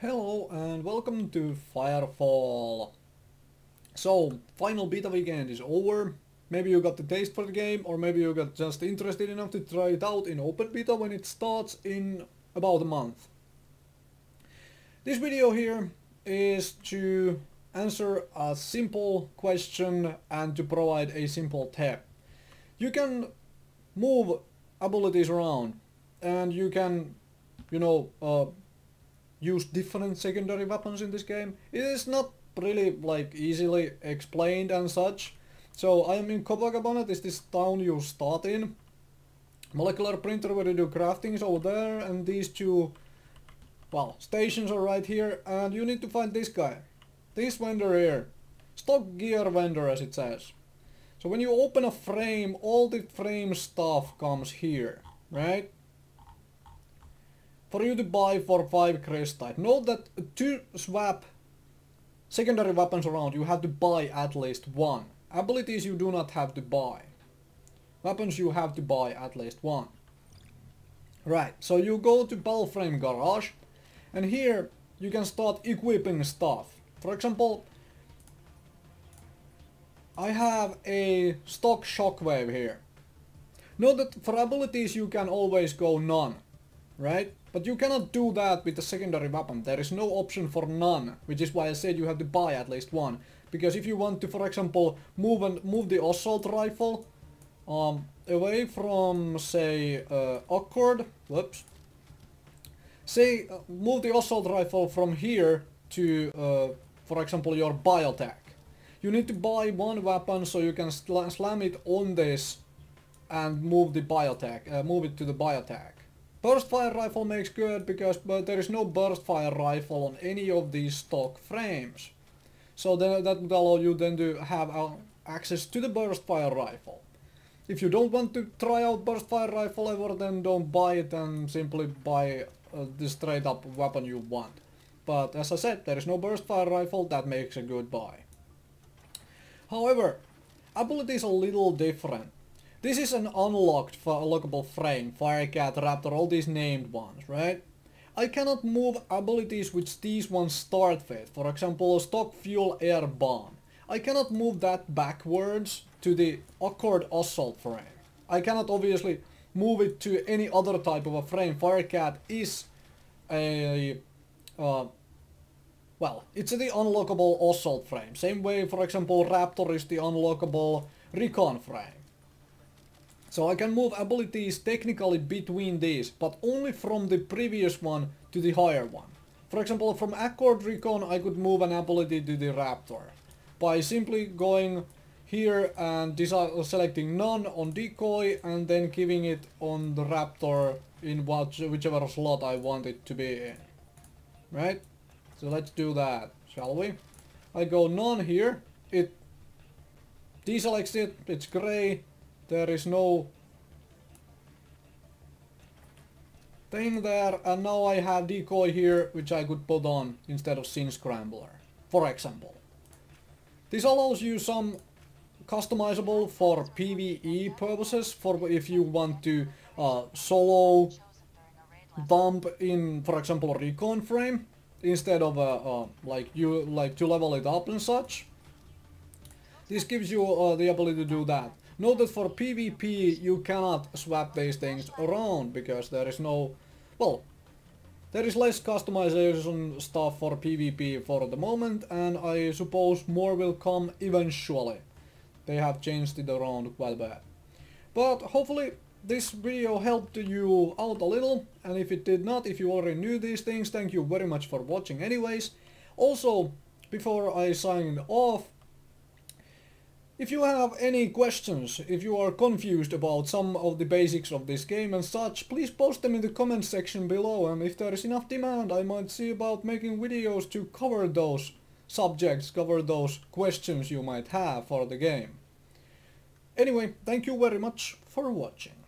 Hello and welcome to Firefall. So, final beta weekend is over. Maybe you got the taste for the game, or maybe you got just interested enough to try it out in open beta when it starts in about a month. This video here is to answer a simple question and to provide a simple tip. You can move abilities around and you can, use different secondary weapons in this game. It is not really like easily explained and such. So I am in Copacabana, this is this town you start in. Molecular printer where you do crafting is over there, and these two, well, stations are right here, and you need to find this guy. This vendor here. Stock gear vendor as it says. So when you open a frame, all the frame stuff comes here, right? For you to buy for 5 crystite. Note that to swap secondary weapons around you have to buy at least one. Abilities you do not have to buy. Weapons you have to buy at least one. Right, so you go to battleframe garage and here you can start equipping stuff. For example, I have a stock shockwave here. Note that for abilities you can always go none, right? But you cannot do that with a secondary weapon. There is no option for none, which is why I said you have to buy at least one. Because if you want to, for example, move the assault rifle away from, say, Accord, say, move the assault rifle from here to, for example, your biotech. You need to buy one weapon so you can slam it on this and move the biotech, move it to the biotech. Burst fire rifle makes good because there is no burst fire rifle on any of these stock frames. So then that would allow you then to have access to the burst fire rifle. If you don't want to try out burst fire rifle ever, then don't buy it and simply buy the straight up weapon you want. But as I said, there is no burst fire rifle, that makes a good buy. However, ability is a little different. This is an unlockable frame, Firecat, Raptor, all these named ones, right? I cannot move abilities which these ones start with, for example stock fuel air bomb. I cannot move that backwards to the Accord assault frame. I cannot obviously move it to any other type of a frame. Firecat is a, well, it's the unlockable assault frame. Same way, for example, Raptor is the unlockable recon frame. So I can move abilities technically between these, but only from the previous one to the higher one. For example, from Accord Recon I could move an ability to the Raptor by simply going here and selecting none on decoy and then giving it on the Raptor in whichever slot I want it to be in. Right? So let's do that, shall we? I go none here, it deselects it, it's grey. There is no thing there, and now I have decoy here which I could put on instead of Sin Scrambler, for example. This allows you some customizable for PvE purposes, for if you want to solo dump in, for example, recon frame instead of to level it up and such. This gives you the ability to do that. Note that for PvP you cannot swap these things around because there is no, well, there is less customization stuff for PvP for the moment, and I suppose more will come eventually. They have changed it around quite a bit. But hopefully this video helped you out a little, and if it did not, if you already knew these things, thank you very much for watching anyways. Also, before I sign off, if you have any questions, if you are confused about some of the basics of this game and such, please post them in the comment section below, and if there is enough demand I might see about making videos to cover those subjects, cover those questions you might have for the game. Anyway, thank you very much for watching.